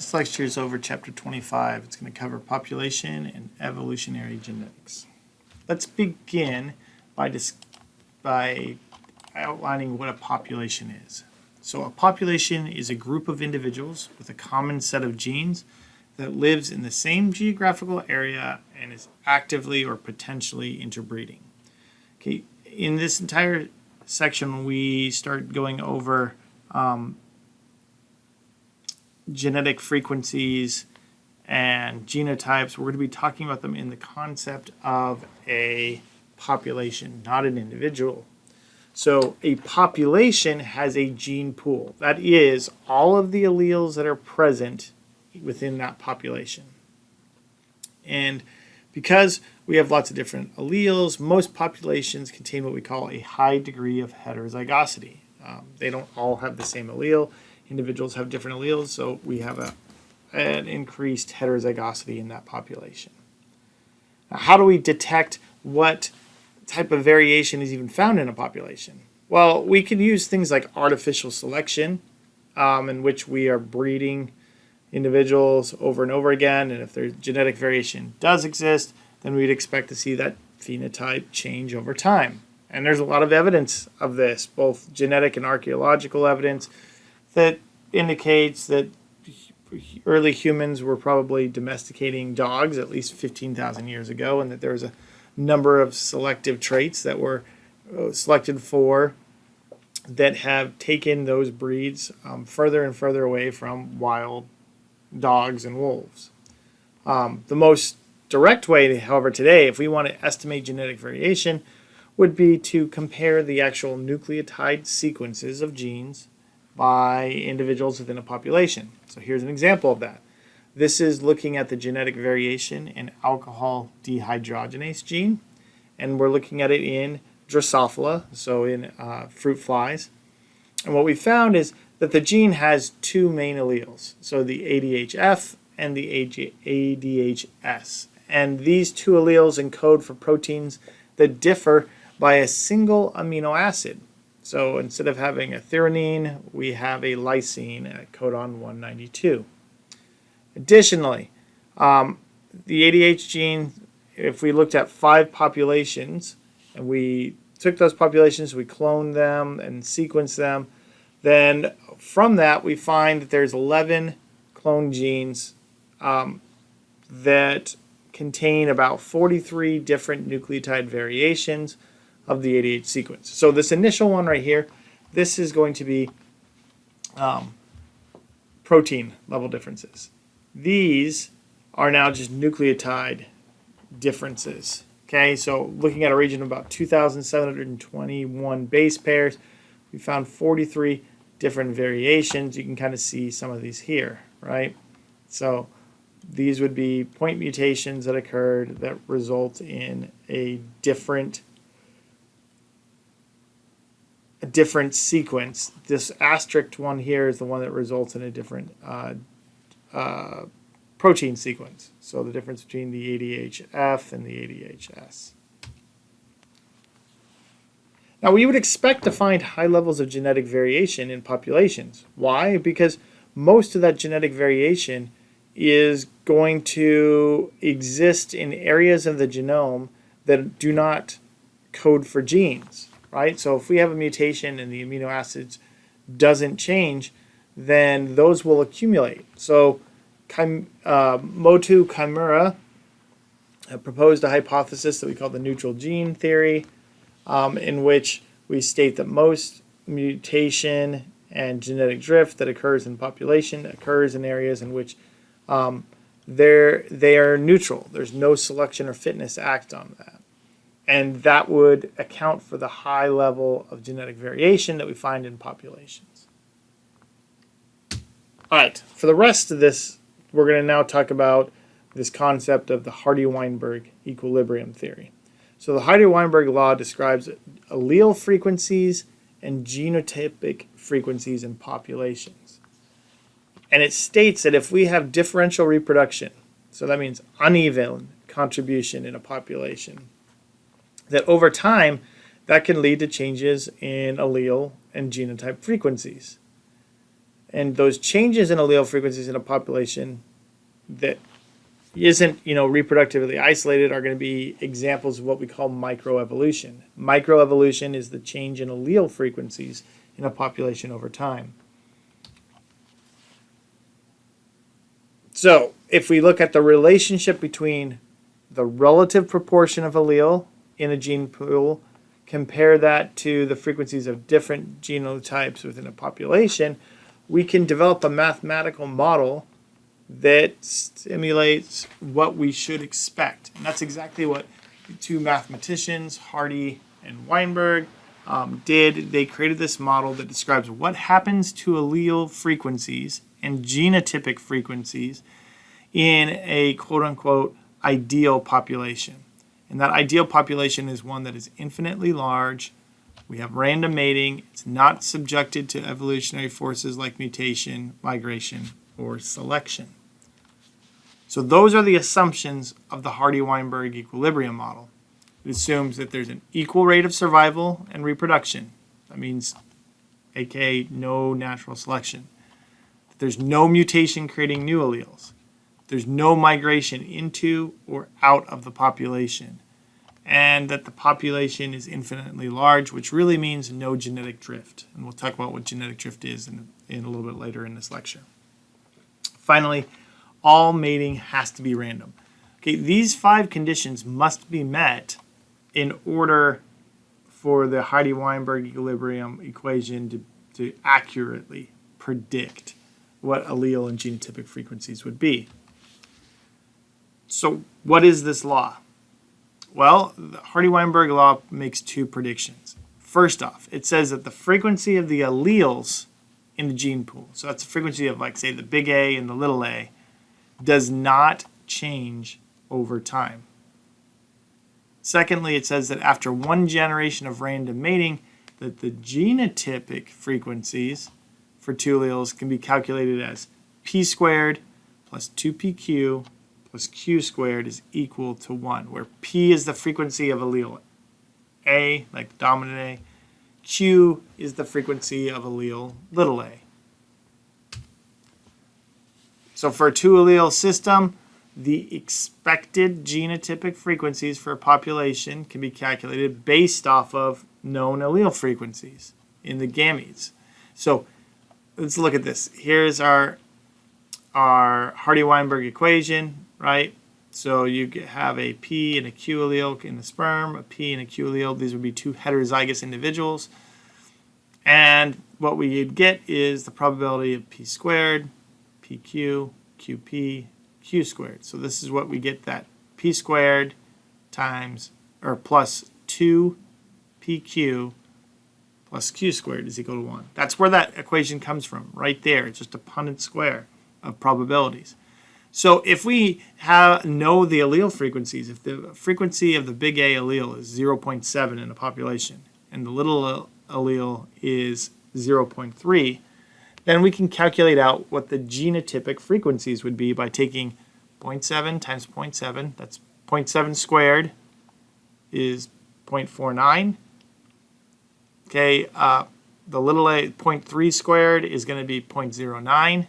This lecture is over Chapter 25. It's going to cover population and evolutionary genetics. Let's begin by outlining what a population is. So a population is a group of individuals with a common set of genes that lives in the same geographical area and is actively or potentially interbreeding. Okay, in this entire section, we start going over genetic frequencies and genotypes. We're going to be talking about them in the concept of a population, not an individual. So a population has a gene pool. That is all of the alleles that are present within that population. And because we have lots of different alleles, most populations contain what we call a high degree of heterozygosity. They don't all have the same allele. Individuals have different alleles, so we have an increased heterozygosity in that population. Now, how do we detect what type of variation is even found in a population? Well, we can use things like artificial selection, in which we are breeding individuals over and over again, and if their genetic variation does exist, then we'd expect to see that phenotype change over time. And there's a lot of evidence of this, both genetic and archaeological evidence, that indicates that early humans were probably domesticating dogs at least 15,000 years ago, and that there was a number of selective traits that were selected for that have taken those breeds further and further away from wild dogs and wolves. The most direct way, however, today, if we want to estimate genetic variation, would be to compare the actual nucleotide sequences of genes by individuals within a population. So here's an example of that. This is looking at the genetic variation in alcohol dehydrogenase gene, and we're looking at it in Drosophila, so in fruit flies. And what we found is that the gene has two main alleles, so the ADHF and the ADHS. And these two alleles encode for proteins that differ by a single amino acid. So instead of having a threonine, we have a lysine at codon 192. Additionally, the ADH gene, if we looked at 5 populations and we took those populations, we cloned them and sequenced them, then from that we find that there's 11 cloned genes that contain about 43 different nucleotide variations of the ADH sequence. So this initial one right here, this is going to be protein level differences. These are now just nucleotide differences. Okay, so looking at a region of about 2,721 base pairs, we found 43 different variations. You can kind of see some of these here, right? So these would be point mutations that occurred that result in a different sequence. This asterisk one here is the one that results in a different protein sequence. So the difference between the ADHF and the ADHS. Now we would expect to find high levels of genetic variation in populations. Why? Because most of that genetic variation is going to exist in areas of the genome that do not code for genes. Right? So if we have a mutation and the amino acids doesn't change, then those will accumulate. So Motu Kimura proposed a hypothesis that we call the neutral gene theory, in which we state that most mutation and genetic drift that occurs in population occurs in areas in which they are neutral. There's no selection or fitness act on that. And that would account for the high level of genetic variation that we find in populations. All right, for the rest of this, we're going to now talk about this concept of the Hardy-Weinberg equilibrium theory. So the Hardy-Weinberg law describes allele frequencies and genotypic frequencies in populations. And it states that if we have differential reproduction, so that means uneven contribution in a population, that over time, that can lead to changes in allele and genotype frequencies. And those changes in allele frequencies in a population that isn't, reproductively isolated are going to be examples of what we call microevolution. Microevolution is the change in allele frequencies in a population over time. So, if we look at the relationship between the relative proportion of allele in a gene pool, compare that to the frequencies of different genotypes within a population, we can develop a mathematical model that simulates what we should expect. And that's exactly what the two mathematicians, Hardy and Weinberg, did. They created this model that describes what happens to allele frequencies and genotypic frequencies in a quote-unquote ideal population. And that ideal population is one that is infinitely large. We have random mating. It's not subjected to evolutionary forces like mutation, migration, or selection. So those are the assumptions of the Hardy-Weinberg equilibrium model. It assumes that there's an equal rate of survival and reproduction. That means, aka no natural selection. That there's no mutation creating new alleles. There's no migration into or out of the population. And that the population is infinitely large, which really means no genetic drift. And we'll talk about what genetic drift is in a little bit later in this lecture. Finally, all mating has to be random. Okay, these 5 conditions must be met in order for the Hardy-Weinberg equilibrium equation to accurately predict what allele and genotypic frequencies would be. So what is this law? Well, the Hardy-Weinberg law makes 2 predictions. First off, it says that the frequency of the alleles in the gene pool, so that's the frequency of, like, say, the big A and the little a, does not change over time. Secondly, it says that after 1 generation of random mating, that the genotypic frequencies for 2 alleles can be calculated as p squared plus 2pq plus q squared is equal to 1, where p is the frequency of allele A, like the dominant A, q is the frequency of allele little a. So for a 2 allele system, the expected genotypic frequencies for a population can be calculated based off of known allele frequencies in the gametes. So let's look at this. Here's our Hardy-Weinberg equation, right? So you have a P and a Q allele in the sperm, a P and a Q allele. These would be 2 heterozygous individuals. And what we'd get is the probability of P squared, PQ, QP, Q squared. So this is what we get, that P squared times, or plus 2PQ plus Q squared is equal to 1. That's where that equation comes from, right there. It's just a Punnett square of probabilities. So if we know the allele frequencies, if the frequency of the big A allele is 0.7 in a population and the little allele is 0.3, then we can calculate out what the genotypic frequencies would be by taking 0.7 times 0.7. That's 0.7 squared is 0.49. Okay, the little a 0.3 squared is going to be 0.09.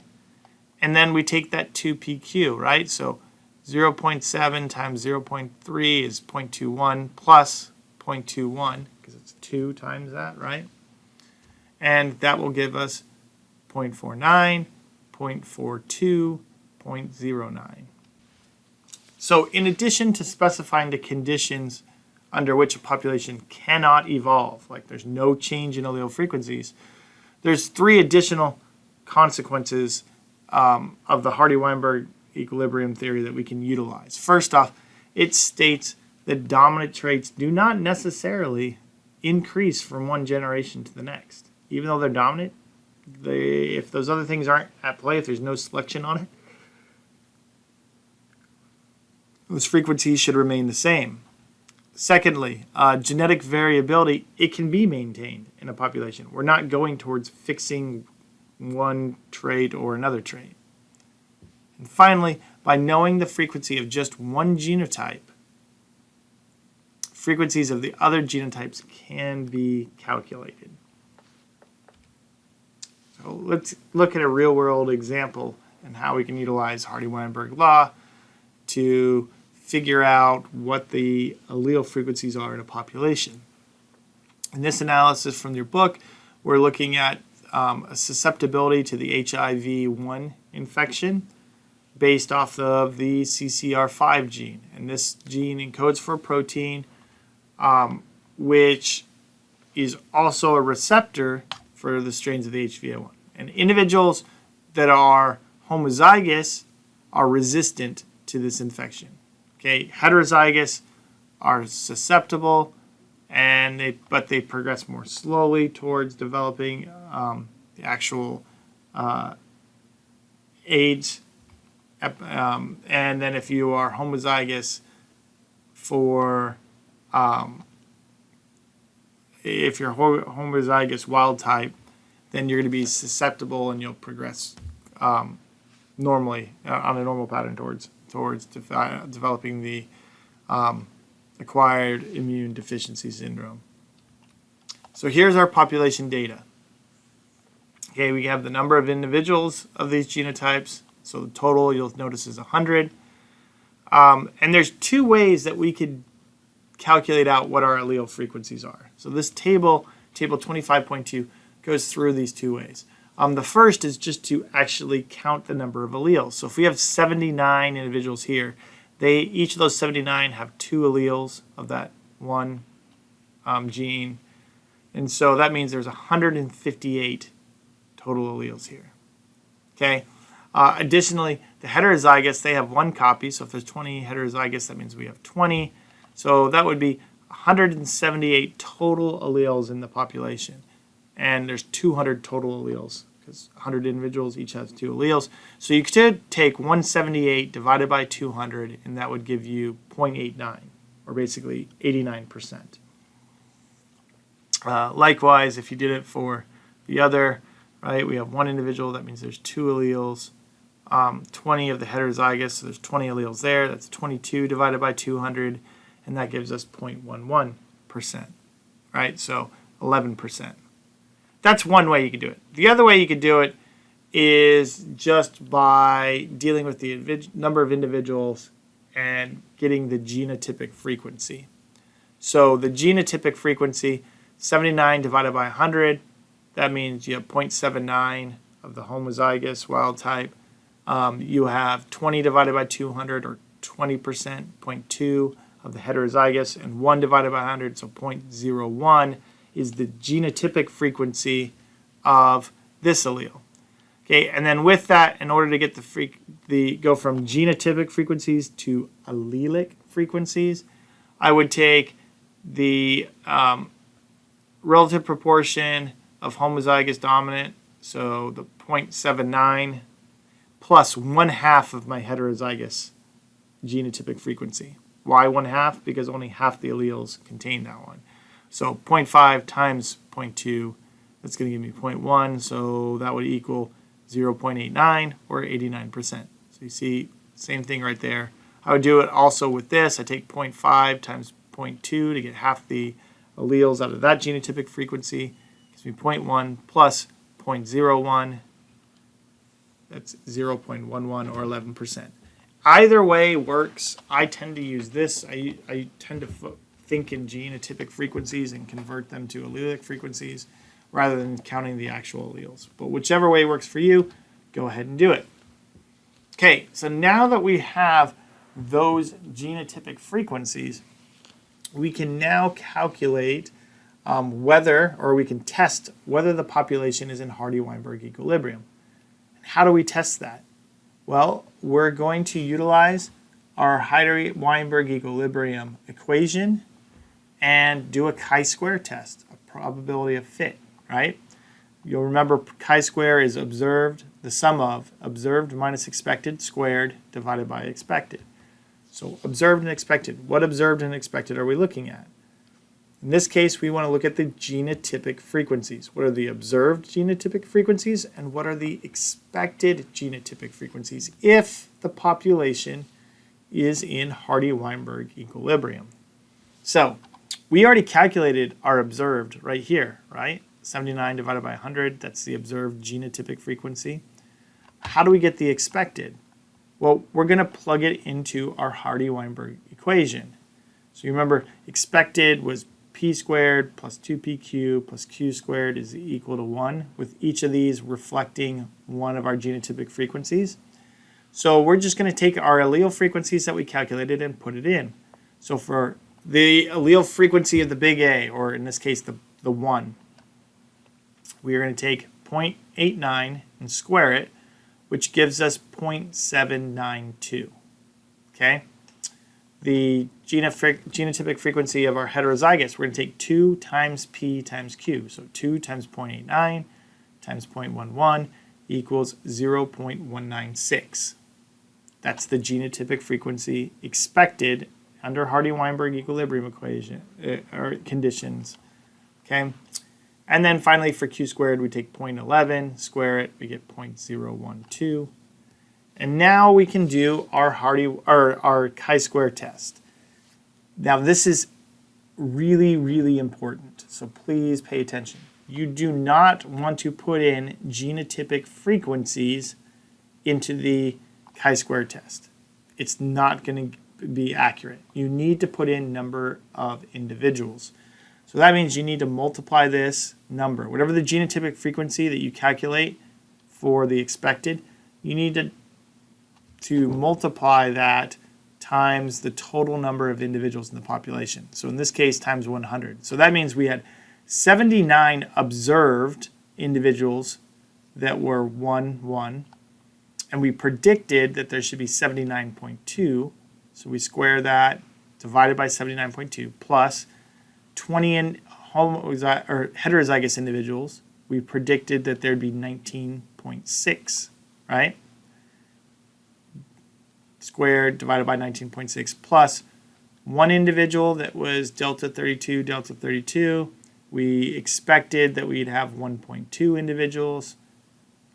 And then we take that 2pq, right? So 0.7 times 0.3 is 0.21 plus 0.21, because it's 2 times that, right? And that will give us 0.49, 0.42, 0.09. So in addition to specifying the conditions under which a population cannot evolve, like there's no change in allele frequencies, there's 3 additional consequences of the Hardy-Weinberg equilibrium theory that we can utilize. First off, it states that dominant traits do not necessarily increase from one generation to the next. Even though they're dominant, if those other things aren't at play, if there's no selection on it, those frequencies should remain the same. Secondly, genetic variability, it can be maintained in a population. We're not going towards fixing one trait or another trait. And finally, by knowing the frequency of just one genotype, frequencies of the other genotypes can be calculated. So let's look at a real-world example and how we can utilize Hardy-Weinberg law to figure out what the allele frequencies are in a population. In this analysis from your book, we're looking at a susceptibility to the HIV-1 infection based off of the CCR5 gene. And this gene encodes for a protein which is also a receptor for the strains of the HVA1. And individuals that are homozygous are resistant to this infection. Okay, heterozygous are susceptible, but they progress more slowly towards developing the actual AIDS. And then if you are homozygous if you're homozygous wild type, then you're going to be susceptible and you'll progress normally on a normal pattern towards developing the acquired immune deficiency syndrome. So here's our population data. Okay, we have the number of individuals of these genotypes. So the total you'll notice is 100. And there's two ways that we could calculate out what our allele frequencies are. So this table 25.2, goes through these two ways. The first is just to actually count the number of alleles. So if we have 79 individuals here, each of those 79 have 2 alleles of that one gene. And so that means there's 158 total alleles here. Okay. Additionally, the heterozygous, they have 1 copy. So if there's 20 heterozygous, that means we have 20. So that would be 178 total alleles in the population. And there's 200 total alleles because 100 individuals each has 2 alleles. So you could take 178 divided by 200, and that would give you 0.89, or basically 89%. Likewise, if you did it for the other, right, we have 1 individual, that means there's 2 alleles. 20 of the heterozygous, so there's 20 alleles there. That's 22 divided by 200, and that gives us 0.11%, right? So 11%. That's one way you could do it. The other way you could do it is just by dealing with the number of individuals and getting the genotypic frequency. So the genotypic frequency, 79 divided by 100, that means you have 0.79 of the homozygous wild type. You have 20 divided by 200, or 20%, 0.2 of the heterozygous, and 1 divided by 100, so 0.01 is the genotypic frequency of this allele. Okay, and then with that, in order to get go from genotypic frequencies to allelic frequencies, I would take the relative proportion of homozygous dominant, so the 0.79, plus 1/2 of my heterozygous genotypic frequency. Why 1/2? Because only half the alleles contain that one. So 0.5 times 0.2, that's going to give me 0.1, so that would equal 0.89, or 89%. So you see, same thing right there. I would do it also with this. I take 0.5 times 0.2 to get half the alleles out of that genotypic frequency. Gives me 0.1 plus 0.01. That's 0.11, or 11%. Either way works. I tend to use this. I tend to think in genotypic frequencies and convert them to allelic frequencies rather than counting the actual alleles. But whichever way works for you, go ahead and do it. Okay, so now that we have those genotypic frequencies, we can now calculate we can test whether the population is in Hardy-Weinberg equilibrium. And how do we test that? Well, we're going to utilize our Hardy-Weinberg equilibrium equation and do a chi-square test, a probability of fit, right? You'll remember chi-square is the sum of observed minus expected squared divided by expected. So observed and expected. What observed and expected are we looking at? In this case, we want to look at the genotypic frequencies. What are the observed genotypic frequencies, and what are the expected genotypic frequencies if the population is in Hardy-Weinberg equilibrium? So we already calculated our observed right here, right? 79 divided by 100, that's the observed genotypic frequency. How do we get the expected? Well, we're going to plug it into our Hardy-Weinberg equation. So you remember, expected was p squared plus 2pq plus q squared is equal to 1, with each of these reflecting one of our genotypic frequencies. So we're just going to take our allele frequencies that we calculated and put it in. So for the allele frequency of the big A, or in this case the 1, we are going to take 0.89 and square it, which gives us 0.792. Okay? The genotypic frequency of our heterozygotes, we're going to take 2 times p times q. So 2 times 0.89 times 0.11 equals 0.196. That's the genotypic frequency expected under Hardy-Weinberg equilibrium equation or conditions. Okay? And then finally for q squared, we take 0.11, square it, we get 0.012. And now we can do our our chi-square test. Now this is really, really important, so please pay attention. You do not want to put in genotypic frequencies into the chi-square test. It's not going to be accurate. You need to put in number of individuals. So that means you need to multiply this number. Whatever the genotypic frequency that you calculate for the expected, you need to multiply that times the total number of individuals in the population. So in this case, times 100. So that means we had 79 observed individuals that were 1, 1. And we predicted that there should be 79.2. So we square that, divided by 79.2, plus 20 heterozygous individuals. We predicted that there'd be 19.6, right? Squared divided by 19.6 plus one individual that was delta 32. We expected that we'd have 1.2 individuals,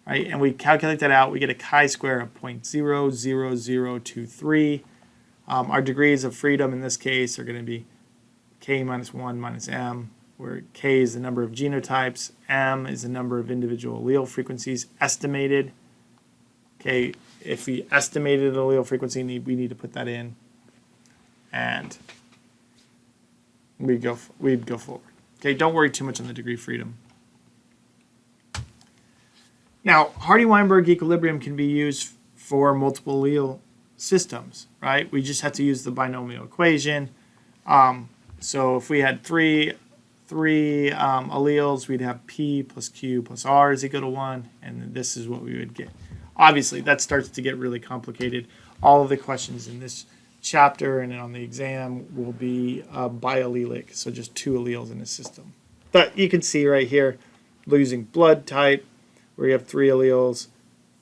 right? And we calculate that out. We get a chi-square of 0.00023. Our degrees of freedom in this case are going to be k minus 1 minus m, where k is the number of genotypes, m is the number of individual allele frequencies estimated. Okay, if we estimated an allele frequency, we need to put that in, and we'd go forward. Okay, don't worry too much on the degree of freedom. Now, Hardy-Weinberg equilibrium can be used for multiple allele systems, right? We just have to use the binomial equation. So if we had three alleles, we'd have p plus q plus r is equal to 1, and then this is what we would get. Obviously, that starts to get really complicated. All of the questions in this chapter and on the exam will be biallelic, so just 2 alleles in a system. But you can see right here, using blood type, where you have 3 alleles,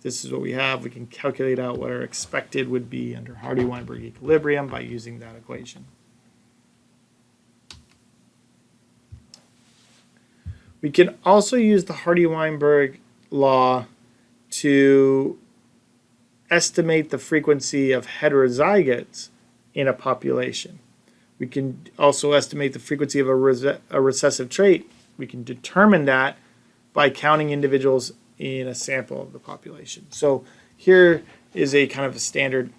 this is what we have. We can calculate out what our expected would be under Hardy-Weinberg equilibrium by using that equation. We can also use the Hardy-Weinberg law to estimate the frequency of heterozygotes in a population. We can also estimate the frequency of a recessive trait. We can determine that by counting individuals in a sample of the population. So here is a kind of a standard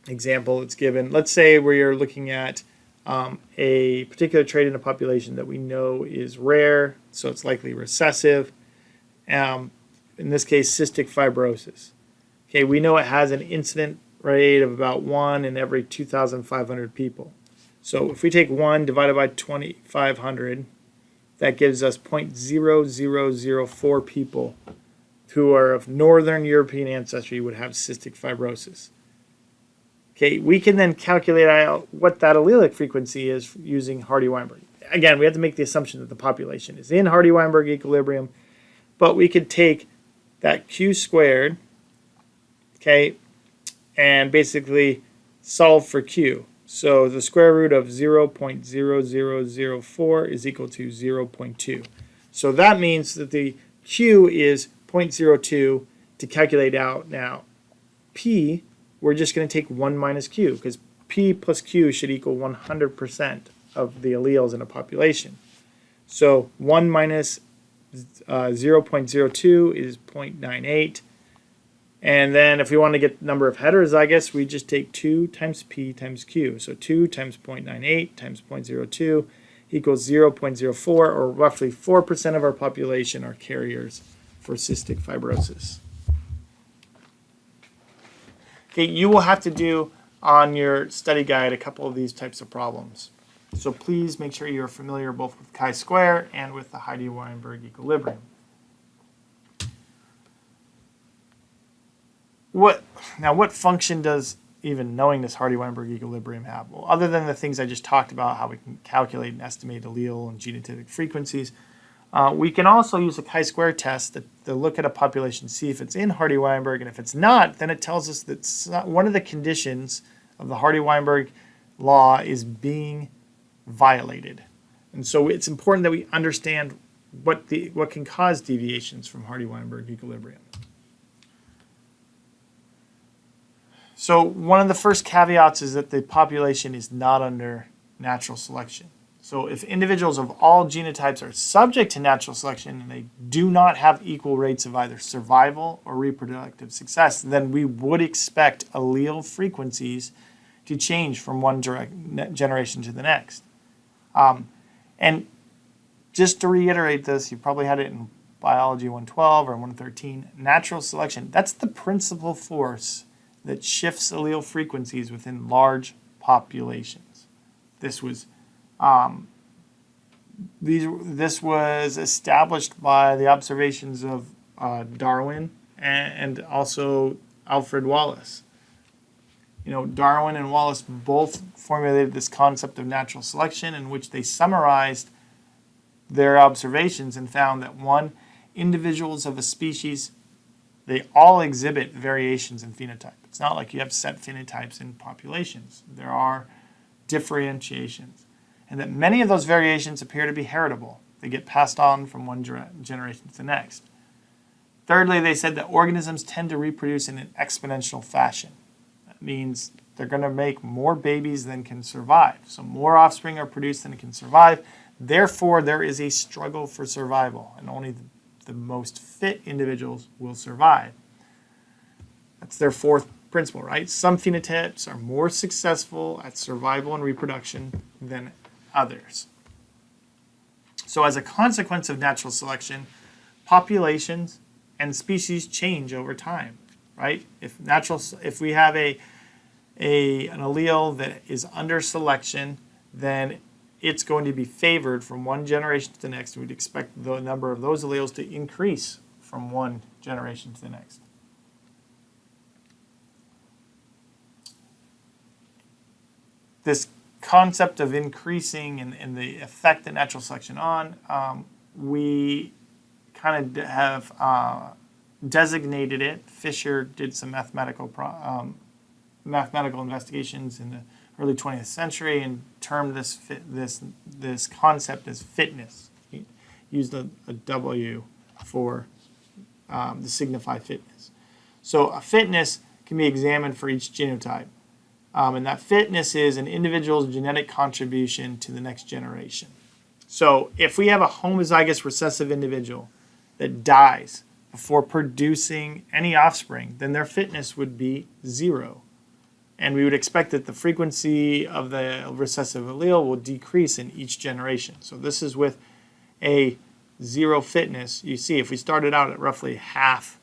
example that's given. Let's say we're looking at a particular trait in a population that we know is rare, so it's likely recessive. In this case, cystic fibrosis. Okay, we know it has an incident rate of about 1 in every 2,500 people. So if we take 1 divided by 2,500, that gives us 0.0004 people who are of Northern European ancestry would have cystic fibrosis. Okay, we can then calculate out what that allelic frequency is using Hardy-Weinberg. Again, we have to make the assumption that the population is in Hardy-Weinberg equilibrium, but we could take that q squared, okay, and basically solve for q. So the square root of 0.0004 is equal to 0.2. So that means that the q is 0.02 to calculate out now p. We're just going to take 1 minus q, because p plus q should equal 100% of the alleles in a population. So 1 minus 0.02 is 0.98. And then if we want to get the number of heterozygotes, we just take 2 times P times Q. So 2 times 0.98 times 0.02 equals 0.04, or roughly 4% of our population are carriers for cystic fibrosis. Okay, you will have to do on your study guide a couple of these types of problems. So please make sure you're familiar both with chi-square and with the Heidi-Weinberg equilibrium. What function does even knowing this Heidi-Weinberg equilibrium have? Well, other than the things I just talked about, how we can calculate and estimate allele and genotypic frequencies, we can also use a chi-square test to look at a population, see if it's in Heidi-Weinberg, and if it's not, then it tells us that one of the conditions of the Heidi-Weinberg law is being violated. And so it's important that we understand what can cause deviations from Heidi-Weinberg equilibrium. So one of the first caveats is that the population is not under natural selection. So if individuals of all genotypes are subject to natural selection and they do not have equal rates of either survival or reproductive success, then we would expect allele frequencies to change from one generation to the next. And just to reiterate this, you probably had it in Biology 112 or 113, natural selection, that's the principal force that shifts allele frequencies within large populations. This was established by the observations of Darwin and also Alfred Wallace. You know, Darwin and Wallace both formulated this concept of natural selection, in which they summarized their observations and found that individuals of a species, they all exhibit variations in phenotype. It's not like you have set phenotypes in populations. There are differentiations. And that many of those variations appear to be heritable. They get passed on from one generation to the next. Thirdly, they said that organisms tend to reproduce in an exponential fashion. That means they're going to make more babies than can survive. So more offspring are produced than can survive. Therefore, there is a struggle for survival, and only the most fit individuals will survive. That's their fourth principle, right? Some phenotypes are more successful at survival and reproduction than others. So as a consequence of natural selection, populations and species change over time, right? If we have an allele that is under selection, then it's going to be favored from one generation to the next. We'd expect the number of those alleles to increase from one generation to the next. This concept of increasing and the effect that natural selection on, we kind of have designated it. Fisher did some mathematical investigations in the early 20th century and termed this concept as fitness. He used a W for to signify fitness. So a fitness can be examined for each genotype. And that fitness is an individual's genetic contribution to the next generation. So if we have a homozygous recessive individual that dies before producing any offspring, then their fitness would be 0. And we would expect that the frequency of the recessive allele will decrease in each generation. So this is with a 0 fitness. You see, if we started out at roughly half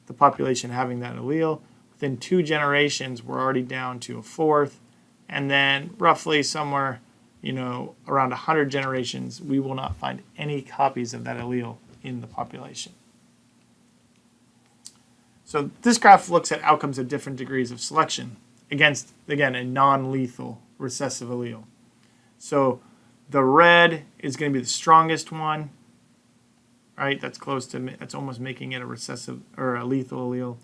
the population having that allele, within 2 generations, we're already down to a fourth. And then roughly somewhere, around 100 generations, we will not find any copies of that allele in the population. So this graph looks at outcomes of different degrees of selection against, again, a non-lethal recessive allele. So the red is going to be the strongest one, right? That's almost making it a recessive or a lethal allele.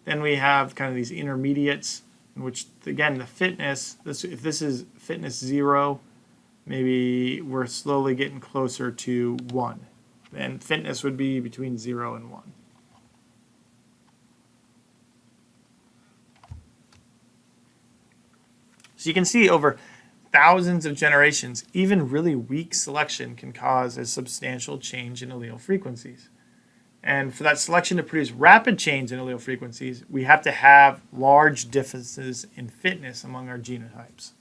Then we have kind of these intermediates, in which, again, the fitness, if this is fitness 0, maybe we're slowly getting closer to 1. And fitness would be between 0 and 1. So you can see over thousands of generations, even really weak selection can cause a substantial change in allele frequencies. And for that selection to produce rapid change in allele frequencies, we have to have large differences in fitness among our genotypes.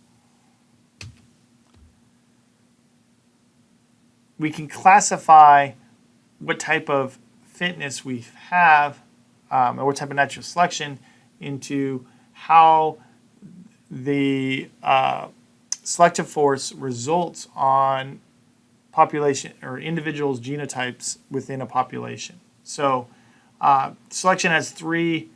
We can classify what type of fitness we have or what type of natural selection into how the selective force results on population or individuals' genotypes within a population. So selection has three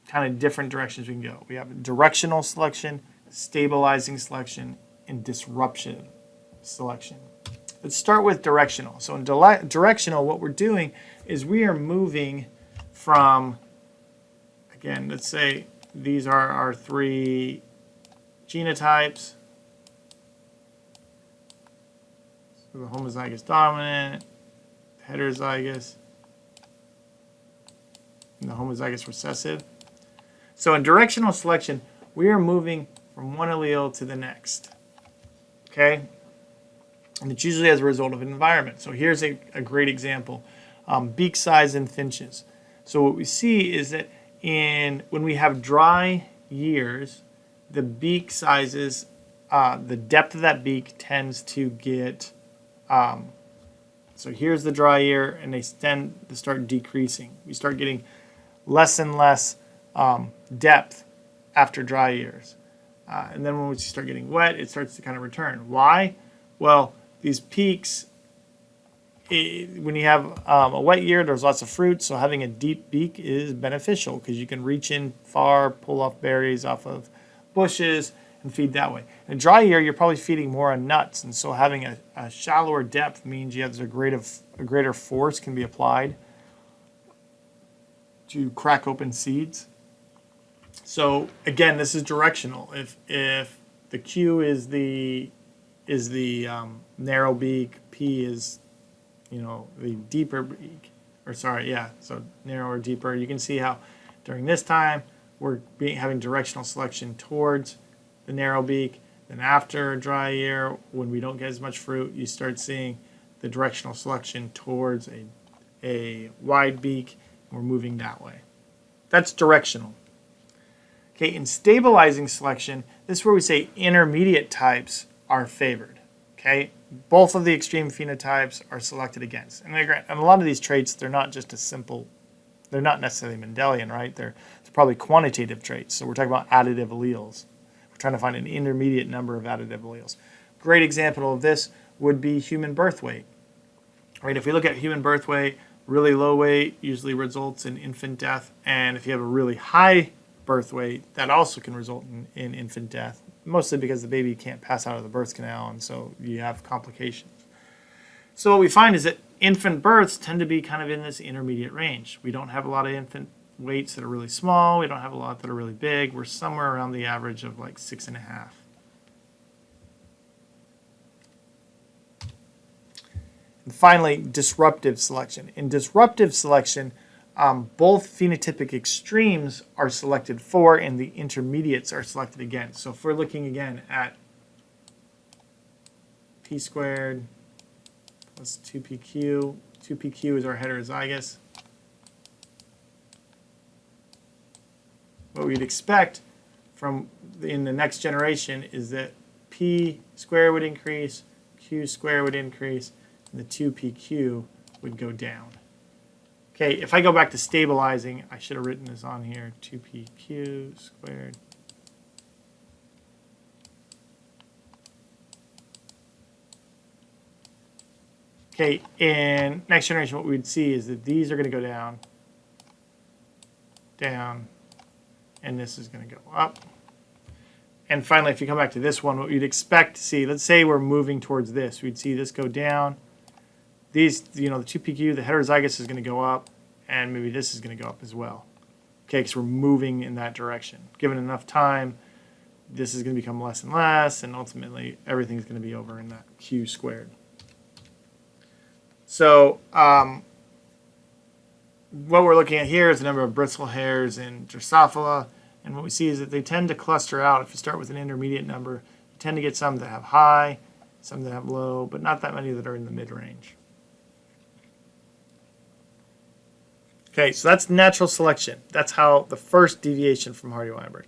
kind of different directions we can go. We have directional selection, stabilizing selection, and disruption selection. Let's start with directional. So in directional, what we're doing is we are moving from, again, let's say these are our three genotypes. So the homozygous dominant, heterozygous, and the homozygous recessive. So in directional selection, we are moving from one allele to the next. Okay? And it's usually as a result of an environment. So here's a great example. Beak size in finches. So what we see is that when we have dry years, the beak sizes, the depth of that beak tends to get, so here's the dry year, and they tend to start decreasing. We start getting less and less depth after dry years. And then when we start getting wet, it starts to kind of return. Why? Well, these peaks, when you have a wet year, there's lots of fruit, so having a deep beak is beneficial because you can reach in far, pull off berries off of bushes, and feed that way. In a dry year, you're probably feeding more on nuts, and so having a shallower depth means you have a greater force can be applied to crack open seeds. So again, this is directional. If the Q is the narrow beak, P is the deeper beak, so narrower, deeper. You can see how during this time we're having directional selection towards the narrow beak. Then after a dry year, when we don't get as much fruit, you start seeing the directional selection towards a wide beak. We're moving that way. That's directional. Okay, in stabilizing selection, this is where we say intermediate types are favored. Okay, both of the extreme phenotypes are selected against. And a lot of these traits, they're not necessarily Mendelian, right? They're probably quantitative traits. So we're talking about additive alleles. We're trying to find an intermediate number of additive alleles. Great example of this would be human birth weight. Right? If we look at human birth weight, really low weight usually results in infant death. And if you have a really high birth weight, that also can result in infant death, mostly because the baby can't pass out of the birth canal, and so you have complications. So what we find is that infant births tend to be kind of in this intermediate range. We don't have a lot of infant weights that are really small. We don't have a lot that are really big. We're somewhere around the average of like 6.5. And finally, disruptive selection. In disruptive selection, both phenotypic extremes are selected for and the intermediates are selected against. So if we're looking again at p squared plus 2pq, 2pq is our heterozygous. What we'd expect in the next generation is that p squared would increase, q squared would increase, and the 2pq would go down. Okay, if I go back to stabilizing, I should have written this on here, 2pq squared. Okay, in next generation, what we'd see is that these are going to go down, down, and this is going to go up. And finally, if you come back to this one, what we'd expect to see, let's say we're moving towards this, we'd see this go down. These, the 2pq, the heterozygous is going to go up, and maybe this is going to go up as well. Okay, because we're moving in that direction. Given enough time, this is going to become less and less, and ultimately everything's going to be over in that q squared. So what we're looking at here is the number of bristle hairs in Drosophila, and what we see is that they tend to cluster out. If you start with an intermediate number, you tend to get some that have high, some that have low, but not that many that are in the mid-range. Okay, so that's natural selection. That's how the first deviation from Hardy-Weinberg.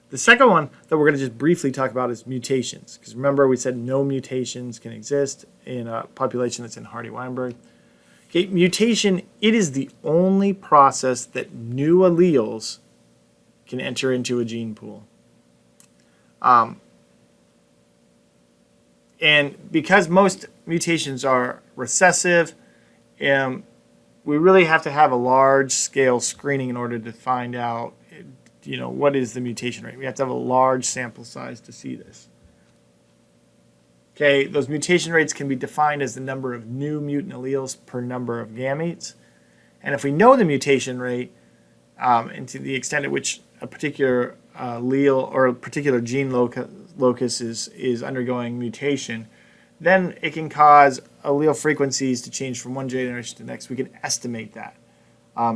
The second one that we're going to just briefly talk about is mutations. Because remember, we said no mutations can exist in a population that's in Hardy-Weinberg. Okay, mutation, it is the only process that new alleles can enter into a gene pool. And because most mutations are recessive, we really have to have a large-scale screening in order to find out, what is the mutation rate. We have to have a large sample size to see this. Okay, those mutation rates can be defined as the number of new mutant alleles per number of gametes. And if we know the mutation rate, and to the extent at which a particular allele or a particular gene locus is undergoing mutation, then it can cause allele frequencies to change from one generation to the next. We can estimate that.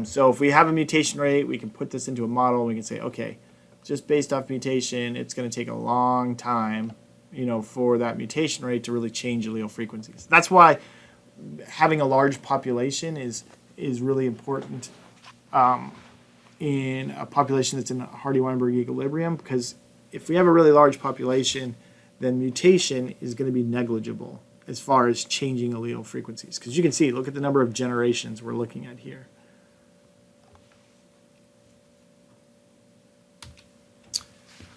So if we have a mutation rate, we can put this into a model. We can say, okay, just based off mutation, it's going to take a long time, for that mutation rate to really change allele frequencies. That's why having a large population is really important in a population that's in Hardy-Weinberg equilibrium, because if we have a really large population, then mutation is going to be negligible as far as changing allele frequencies. Because you can see, look at the number of generations we're looking at here.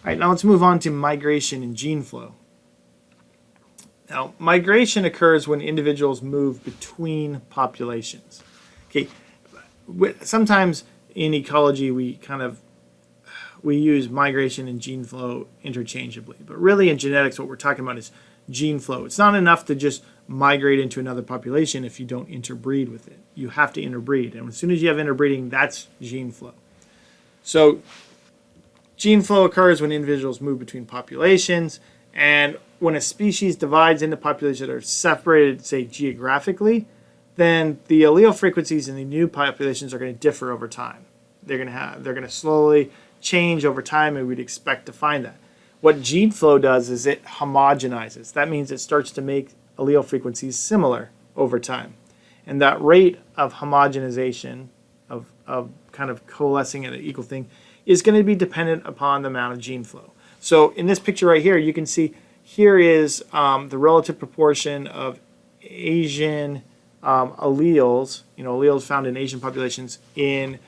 All right, now let's move on to migration and gene flow. Now, migration occurs when individuals move between populations. Okay, sometimes in ecology we use migration and gene flow interchangeably, but really in genetics what we're talking about is gene flow. It's not enough to just migrate into another population if you don't interbreed with it. You have to interbreed, and as soon as you have interbreeding, that's gene flow. So gene flow occurs when individuals move between populations, and when a species divides into populations that are separated, say, geographically, then the allele frequencies in the new populations are going to differ over time. They're going to slowly change over time, and we'd expect to find that. What gene flow does is it homogenizes. That means it starts to make allele frequencies similar over time. And that rate of homogenization, of kind of coalescing at an equal thing, is going to be dependent upon the amount of gene flow. So in this picture right here, you can see here is the relative proportion of Asian alleles, alleles found in Asian populations in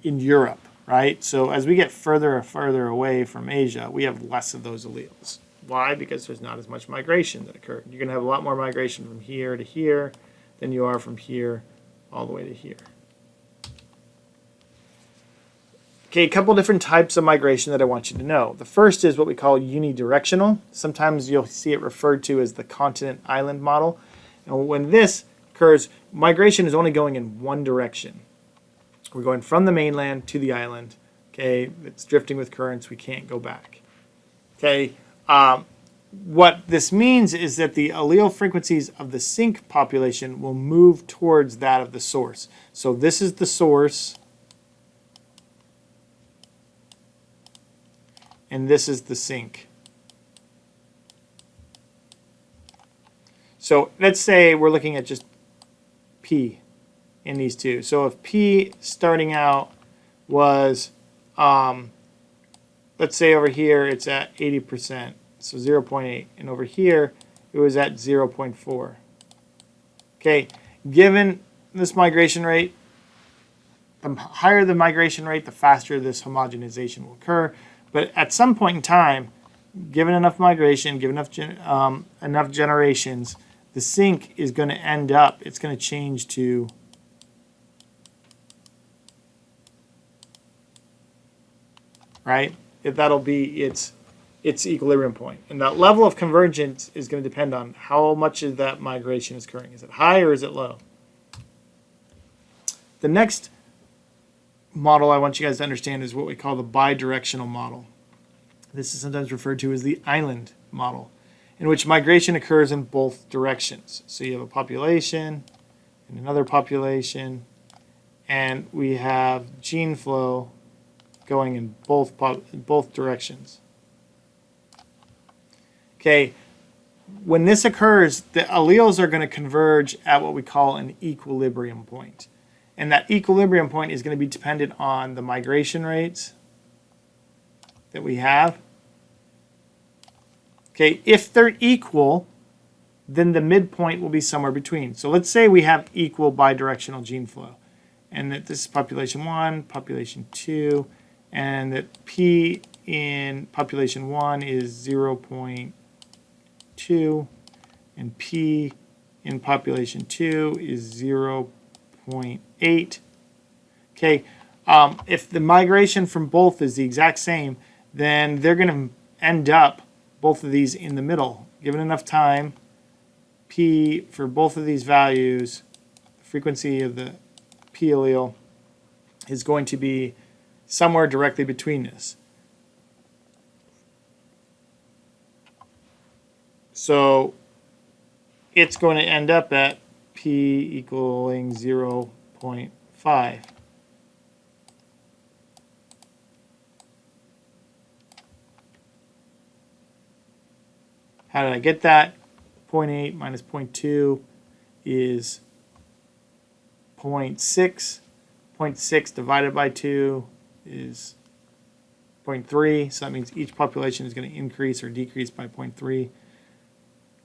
Europe, right? So as we get further and further away from Asia, we have less of those alleles. Why? Because there's not as much migration that occurred. You're going to have a lot more migration from here to here than you are from here all the way to here. Okay, a couple different types of migration that I want you to know. The first is what we call unidirectional. Sometimes you'll see it referred to as the continent-island model. And when this occurs, migration is only going in one direction. We're going from the mainland to the island. Okay, it's drifting with currents. We can't go back. Okay, what this means is that the allele frequencies of the sink population will move towards that of the source. So this is the source, and this is the sink. So let's say we're looking at just P in these two. So if P starting out was, let's say over here it's at 80%, so 0.8, and over here it was at 0.4. Okay, given this migration rate, the higher the migration rate, the faster this homogenization will occur. But at some point in time, given enough migration, given enough generations, the sink is going to end up, it's going to change to right? That'll be its equilibrium point. And that level of convergence is going to depend on how much of that migration is occurring. Is it high or is it low? The next model I want you guys to understand is what we call the bidirectional model. This is sometimes referred to as the island model, in which migration occurs in both directions. So you have a population and another population, and we have gene flow going in both directions. Okay, when this occurs, the alleles are going to converge at what we call an equilibrium point. And that equilibrium point is going to be dependent on the migration rates that we have. Okay, if they're equal, then the midpoint will be somewhere between. So let's say we have equal bidirectional gene flow, and that this is population 1, population 2, and that P in population 1 is 0.2, and P in population 2 is 0.8. Okay, if the migration from both is the exact same, then they're going to end up both of these in the middle. Given enough time, P for both of these values, the frequency of the P allele is going to be somewhere directly between this. So it's going to end up at P equaling 0.5. How did I get that? 0.8 minus 0.2 is 0.6. 0.6 divided by 2 is 0.3. So that means each population is going to increase or decrease by 0.3.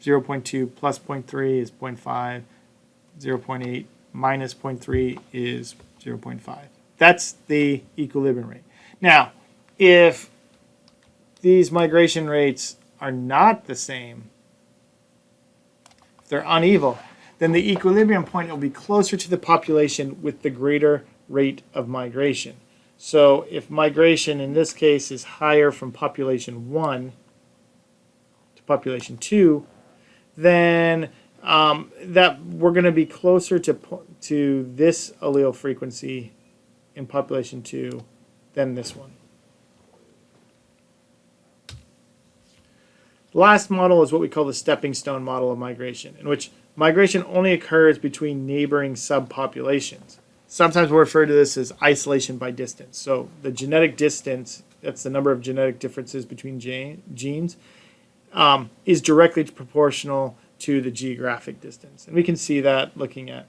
0.2 plus 0.3 is 0.5. 0.8 minus 0.3 is 0.5. That's the equilibrium rate. Now, if these migration rates are not the same, if they're unequal, then the equilibrium point will be closer to the population with the greater rate of migration. So if migration in this case is higher from population 1 to population 2, then that we're going to be closer to this allele frequency in population 2 than this one. The last model is what we call the stepping stone model of migration, in which migration only occurs between neighboring subpopulations. Sometimes we'll refer to this as isolation by distance. So the genetic distance, that's the number of genetic differences between genes, is directly proportional to the geographic distance. And we can see that looking at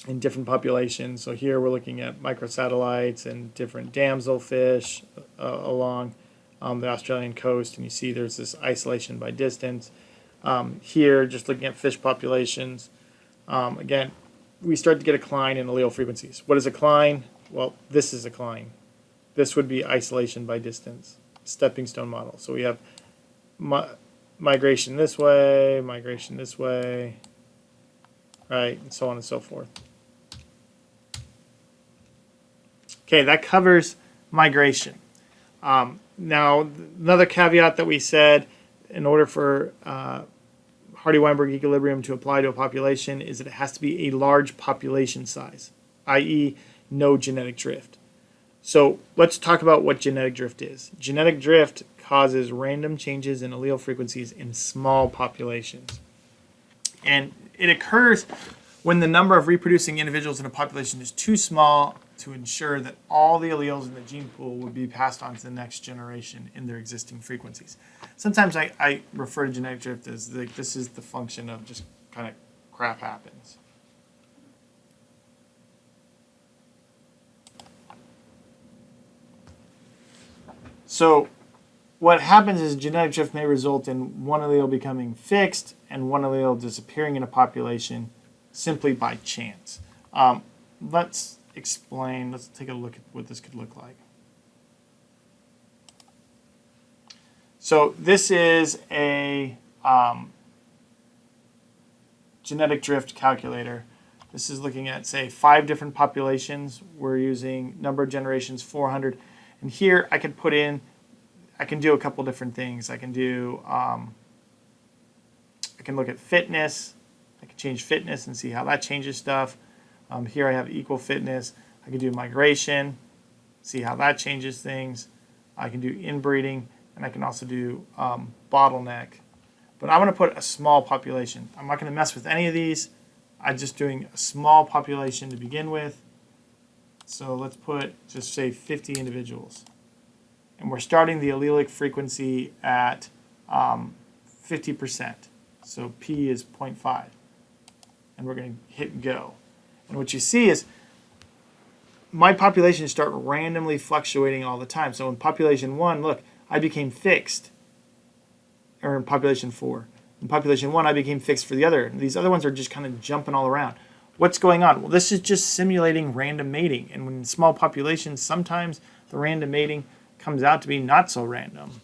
in different populations. So here we're looking at microsatellites and different damselfish along the Australian coast, and you see there's this isolation by distance. Here, just looking at fish populations, again, we start to get a decline in allele frequencies. What is a decline? Well, this is a decline. This would be isolation by distance, stepping stone model. So we have migration this way, right, and so on and so forth. Okay, that covers migration. Now, another caveat that we said in order for Hardy-Weinberg equilibrium to apply to a population is that it has to be a large population size, i.e. no genetic drift. So let's talk about what genetic drift is. Genetic drift causes random changes in allele frequencies in small populations. And it occurs when the number of reproducing individuals in a population is too small to ensure that all the alleles in the gene pool would be passed on to the next generation in their existing frequencies. Sometimes I refer to genetic drift as like this is the function of just kind of crap happens. So what happens is genetic drift may result in one allele becoming fixed and one allele disappearing in a population simply by chance. Let's explain. Let's take a look at what this could look like. So this is a genetic drift calculator. This is looking at, say, 5 different populations. We're using number of generations 400. And here I can put in, I can do a couple different things. I can do, I can look at fitness. I can change fitness and see how that changes stuff. Here I have equal fitness. I can do migration, see how that changes things. I can do inbreeding, and I can also do bottleneck. But I'm going to put a small population. I'm not going to mess with any of these. I'm just doing a small population to begin with. So let's put, just say 50 individuals. And we're starting the allelic frequency at 50%. So P is 0.5. And we're going to hit go. And what you see is my populations start randomly fluctuating all the time. So in population 1, look, I became fixed. Or in population 4. In population 1, I became fixed for the other. And these other ones are just kind of jumping all around. What's going on? Well, this is just simulating random mating. And when in small populations, sometimes the random mating comes out to be not so random.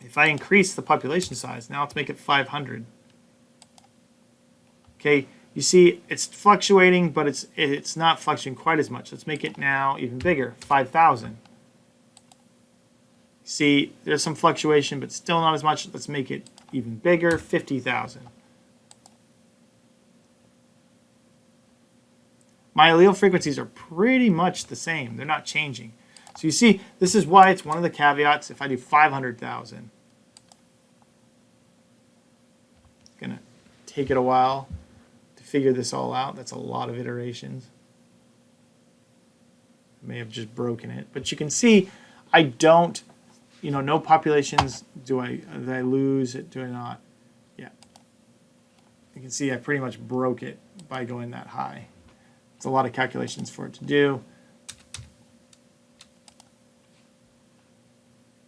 If I increase the population size, now let's make it 500. Okay, you see it's fluctuating, but it's not fluctuating quite as much. Let's make it now even bigger, 5,000. See, there's some fluctuation, but still not as much. Let's make it even bigger, 50,000. My allele frequencies are pretty much the same. They're not changing. So you see, this is why it's one of the caveats. If I do 500,000, it's going to take it a while to figure this all out. That's a lot of iterations. I may have just broken it. But you can see I don't, no populations. Did I lose it? Do I not? Yeah. You can see I pretty much broke it by going that high. It's a lot of calculations for it to do.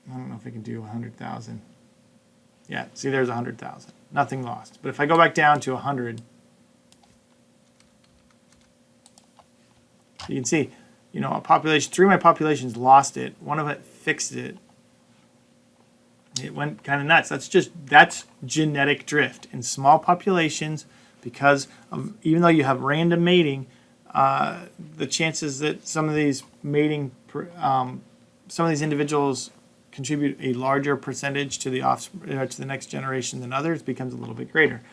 I don't know if I can do 100,000. Yeah, see, there's 100,000. Nothing lost. But if I go back down to 100, you can see, a population, 3 of my populations lost it. One of it fixed it. It went kind of nuts. That's genetic drift. In small populations, because of, even though you have random mating, the chances that some of these individuals contribute a larger percentage to the next generation than others becomes a little bit greater.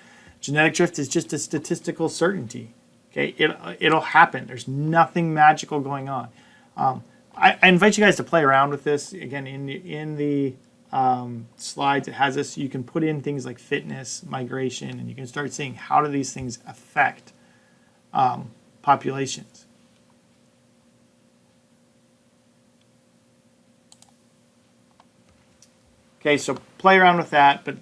Genetic drift is just a statistical certainty. Okay, it'll happen. There's nothing magical going on. I invite you guys to play around with this. Again, in the slides, it has this. You can put in things like fitness, migration, and you can start seeing how do these things affect populations. Okay, so play around with that, but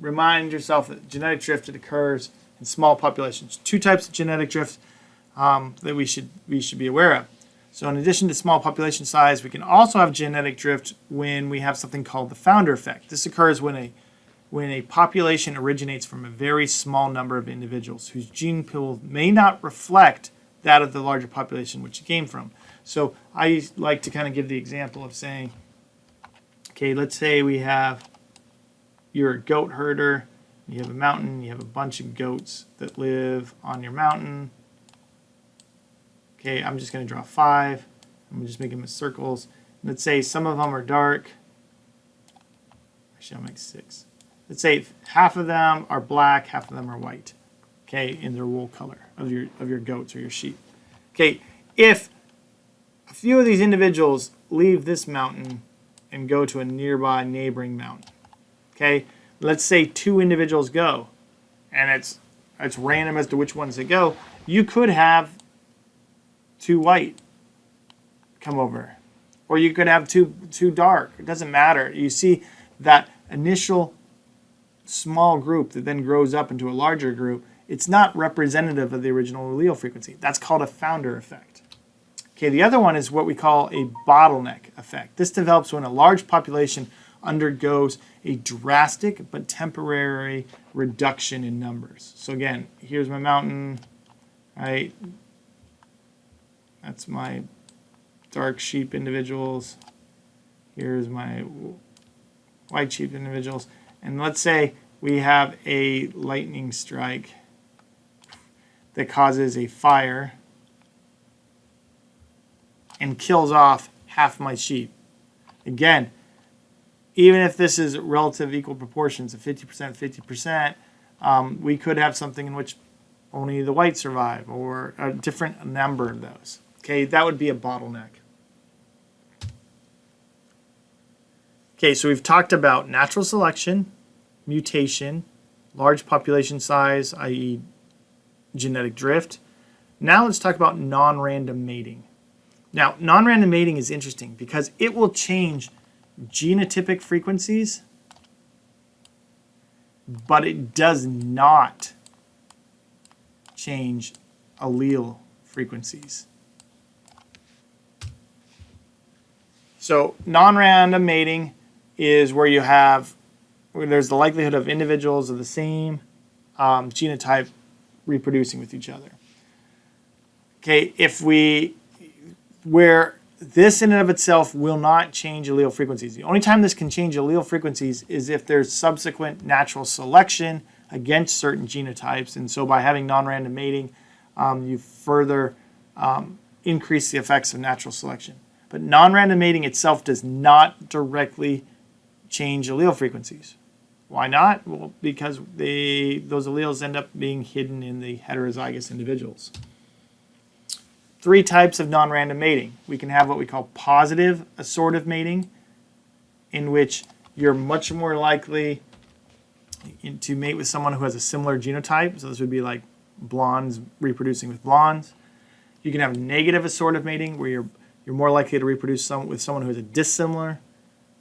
remind yourself that genetic drift occurs in small populations. 2 types of genetic drift that we should be aware of. So in addition to small population size, we can also have genetic drift when we have something called the founder effect. This occurs when a population originates from a very small number of individuals whose gene pool may not reflect that of the larger population which it came from. So I like to kind of give the example of saying, okay, let's say you're a goat herder, you have a mountain, you have a bunch of goats that live on your mountain. Okay, I'm just going to draw 5. I'm just making them as circles. Let's say some of them are dark. Actually, I'll make 6. Let's say half of them are black, half of them are white. Okay, in their wool color of your goats or your sheep. Okay, if a few of these individuals leave this mountain and go to a nearby neighboring mountain. Okay, let's say 2 individuals go, and it's random as to which ones they go. You could have 2 white come over, or you could have two dark. It doesn't matter. You see that initial small group that then grows up into a larger group. It's not representative of the original allele frequency. That's called a founder effect. Okay, the other one is what we call a bottleneck effect. This develops when a large population undergoes a drastic but temporary reduction in numbers. So again, here's my mountain, right? That's my dark sheep individuals. Here's my white sheep individuals. And let's say we have a lightning strike that causes a fire and kills off half my sheep. Again, even if this is relative equal proportions of 50%, 50%, we could have something in which only the whites survive, or a different number of those. Okay, that would be a bottleneck. Okay, so we've talked about natural selection, mutation, large population size, i.e. genetic drift. Now let's talk about non-random mating. Now, non-random mating is interesting because it will change genotypic frequencies, but it does not change allele frequencies. So non-random mating is where there's the likelihood of individuals of the same genotype reproducing with each other. Okay, where this in and of itself will not change allele frequencies. The only time this can change allele frequencies is if there's subsequent natural selection against certain genotypes, and so by having non-random mating, you further increase the effects of natural selection. But non-random mating itself does not directly change allele frequencies. Why not? Well, because those alleles end up being hidden in the heterozygous individuals. 3 types of non-random mating. We can have what we call positive assortative mating, in which you're much more likely to mate with someone who has a similar genotype. So this would be like blondes reproducing with blondes. You can have negative assortative mating, where you're more likely to reproduce with someone who has a dissimilar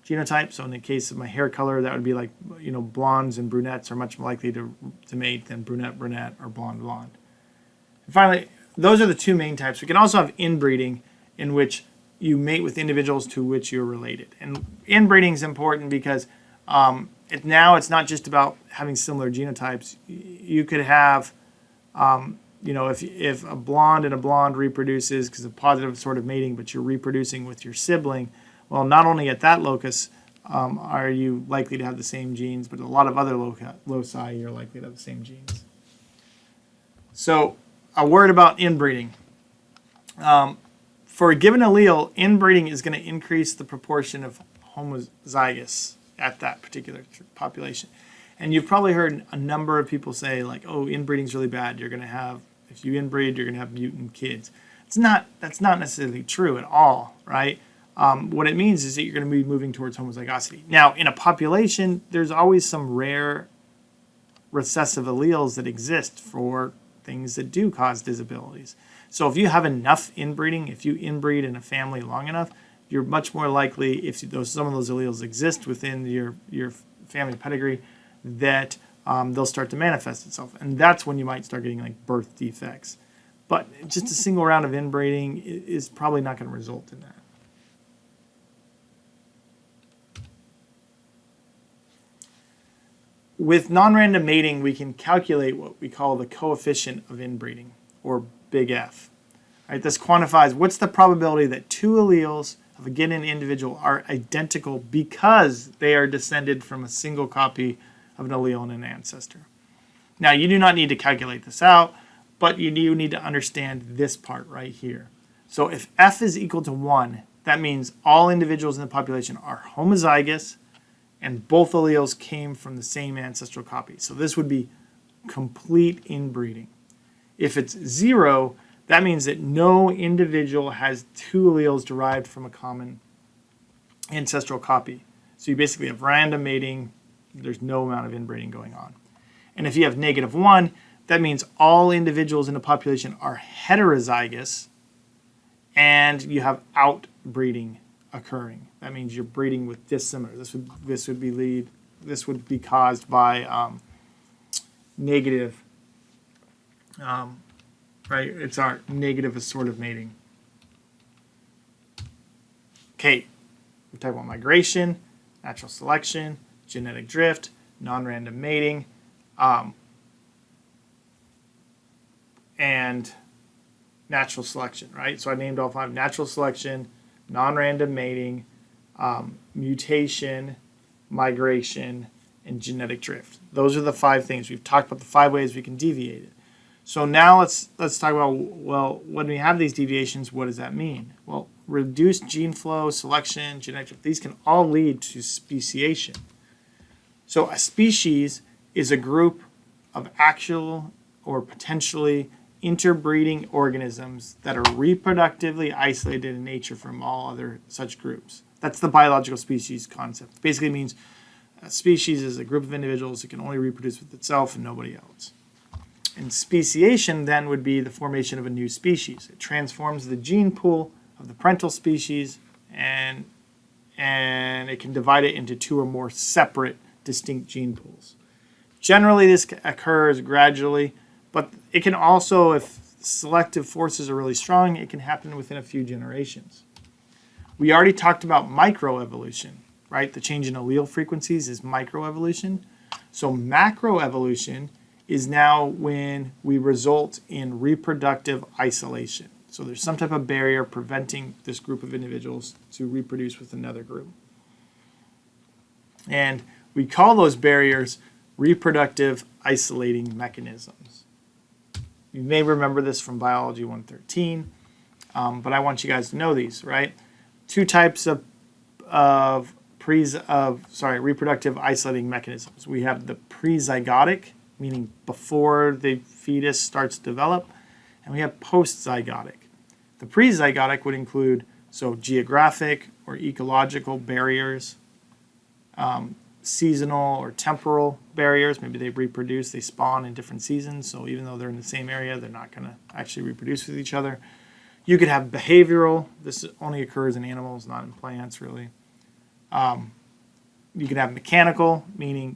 genotype. So in the case of my hair color, that would be like, blondes and brunettes are much more likely to mate than brunette or blonde. And finally, those are the 2 main types. We can also have inbreeding, in which you mate with individuals to which you're related. And inbreeding is important because now it's not just about having similar genotypes. You could have, if a blonde and a blonde reproduces because of positive assortative mating, but you're reproducing with your sibling, well, not only at that locus are you likely to have the same genes, but a lot of other loci you're likely to have the same genes. So a word about inbreeding. For a given allele, inbreeding is going to increase the proportion of homozygous at that particular population. And you've probably heard a number of people say, like, oh, inbreeding is really bad. If you inbreed, you're going to have mutant kids. That's not necessarily true at all, right? What it means is that you're going to be moving towards homozygosity. Now, in a population, there's always some rare recessive alleles that exist for things that do cause disabilities. So if you have enough inbreeding, if you inbreed in a family long enough, you're much more likely, if some of those alleles exist within your family pedigree, that they'll start to manifest itself. And that's when you might start getting like birth defects. But just a single round of inbreeding is probably not going to result in that. With non-random mating, we can calculate what we call the coefficient of inbreeding, or big F. Right, this quantifies what's the probability that 2 alleles of a given individual are identical because they are descended from a single copy of an allele in an ancestor. Now, you do not need to calculate this out, but you do need to understand this part right here. So if F is equal to 1, that means all individuals in the population are homozygous and both alleles came from the same ancestral copy. So this would be complete inbreeding. If it's 0, that means that no individual has 2 alleles derived from a common ancestral copy. So you basically have random mating. There's no amount of inbreeding going on. And if you have -1, that means all individuals in the population are heterozygous and you have outbreeding occurring. That means you're breeding with dissimilar. This would be caused by negative, right? It's our negative assortative mating. Okay, we're talking about migration, natural selection, genetic drift, non-random mating, and natural selection, right? So I named all 5: natural selection, non-random mating, mutation, migration, and genetic drift. Those are the 5 things. We've talked about the 5 ways we can deviate it. So now let's talk about, well, when we have these deviations, what does that mean? Well, reduced gene flow, selection, genetic drift, these can all lead to speciation. So a species is a group of actual or potentially interbreeding organisms that are reproductively isolated in nature from all other such groups. That's the biological species concept. It basically means a species is a group of individuals that can only reproduce with itself and nobody else. And speciation then would be the formation of a new species. It transforms the gene pool of the parental species, and it can divide it into two or more separate, distinct gene pools. Generally, this occurs gradually, but it can also, if selective forces are really strong, it can happen within a few generations. We already talked about microevolution, right? The change in allele frequencies is microevolution. So macroevolution is now when we result in reproductive isolation. So there's some type of barrier preventing this group of individuals to reproduce with another group. And we call those barriers reproductive isolating mechanisms. You may remember this from Biology 113, but I want you guys to know these, right? Two types of reproductive isolating mechanisms. We have the prezygotic, meaning before the fetus starts to develop, and we have postzygotic. The prezygotic would include geographic or ecological barriers, seasonal or temporal barriers. Maybe they reproduce, they spawn in different seasons, so even though they're in the same area, they're not going to actually reproduce with each other. You could have behavioral. This only occurs in animals, not in plants, really. You could have mechanical, meaning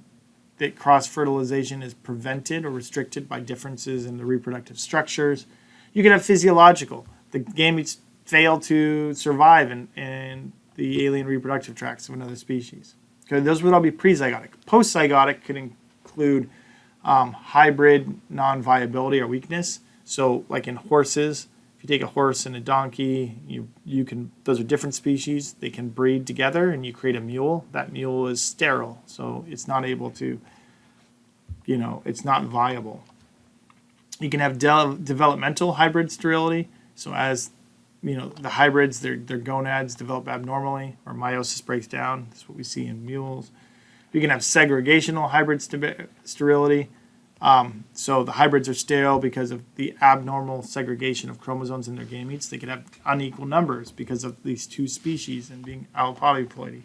that cross-fertilization is prevented or restricted by differences in the reproductive structures. You could have physiological. The gametes fail to survive in the alien reproductive tracts of another species. Okay, those would all be prezygotic. Postzygotic could include hybrid non-viability or weakness. So like in horses, if you take a horse and a donkey, you can, those are different species. They can breed together and you create a mule. That mule is sterile, so it's not able to, it's not viable. You can have developmental hybrid sterility. So as the hybrids, their gonads develop abnormally or meiosis breaks down. That's what we see in mules. You can have segregational hybrid sterility. So the hybrids are sterile because of the abnormal segregation of chromosomes in their gametes. They could have unequal numbers because of these two species and being allopolyploidy.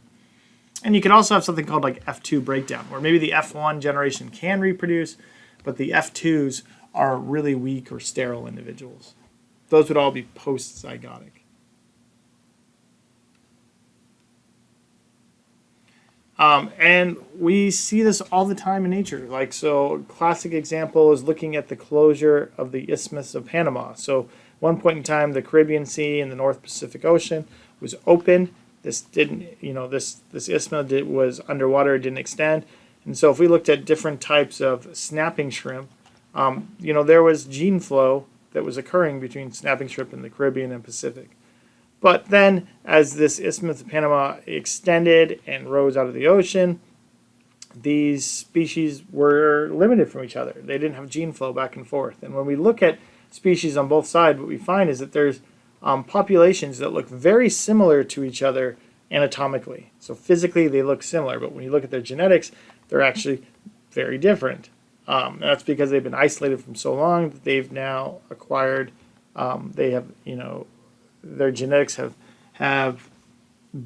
And you can also have something called like F2 breakdown, where maybe the F1 generation can reproduce, but the F2s are really weak or sterile individuals. Those would all be postzygotic. And we see this all the time in nature. A classic example is looking at the closure of the Isthmus of Panama. So one point in time, the Caribbean Sea and the North Pacific Ocean was open. This didn't, this isthmus was underwater, it didn't extend. And so if we looked at different types of snapping shrimp, there was gene flow that was occurring between snapping shrimp in the Caribbean and Pacific. But then, as this Isthmus of Panama extended and rose out of the ocean, these species were limited from each other. They didn't have gene flow back and forth. And when we look at species on both sides, what we find is that there's populations that look very similar to each other anatomically. So physically, they look similar. But when you look at their genetics, they're actually very different. That's because they've been isolated from so long that they've now acquired, their genetics have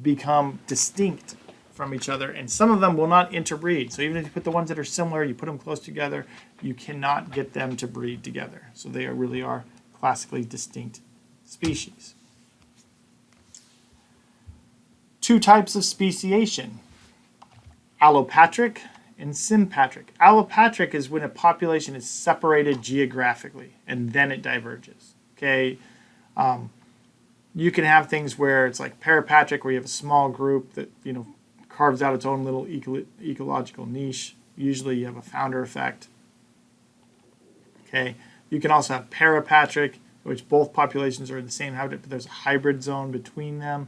become distinct from each other, and some of them will not interbreed. So even if you put the ones that are similar, you put them close together, you cannot get them to breed together. So they really are classically distinct species. Two types of speciation: allopatric and sympatric. Allopatric is when a population is separated geographically and then it diverges. Okay. You can have things where it's like parapatric, where you have a small group that carves out its own little ecological niche. Usually you have a founder effect. Okay. You can also have parapatric, which both populations are in the same habitat, but there's a hybrid zone between them,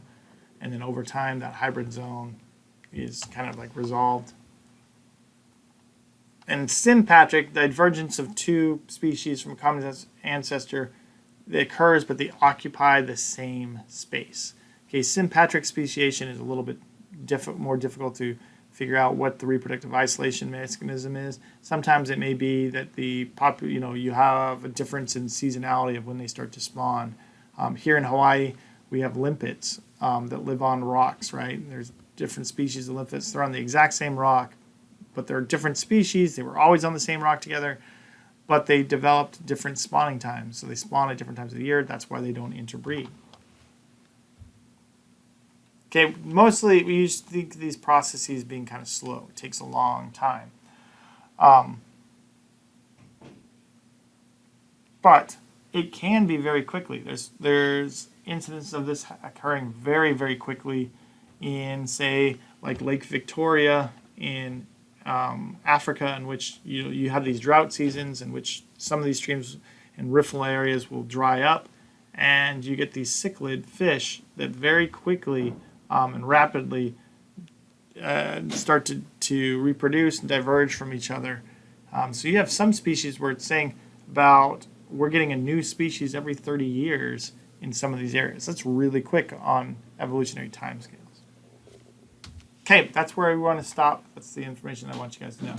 and then over time that hybrid zone is kind of like resolved. And sympatric, the divergence of two species from a common ancestor, it occurs, but they occupy the same space. Okay, sympatric speciation is a little bit more difficult to figure out what the reproductive isolation mechanism is. Sometimes it may be that you have a difference in seasonality of when they start to spawn. Here in Hawaii, we have limpets that live on rocks, right? There's different species of limpets. They're on the exact same rock, but they're different species. They were always on the same rock together, but they developed different spawning times. So they spawn at different times of the year. That's why they don't interbreed. Okay, mostly we used to think of these processes being kind of slow. It takes a long time. But it can be very quickly. There's incidents of this occurring very, very quickly in, say, like Lake Victoria in Africa, in which you have these drought seasons in which some of these streams and riffle areas will dry up, and you get these cichlid fish that very quickly and rapidly start to reproduce and diverge from each other. So you have some species where it's saying about we're getting a new species every 30 years in some of these areas. That's really quick on evolutionary timescales. Okay, that's where we want to stop. That's the information I want you guys to know.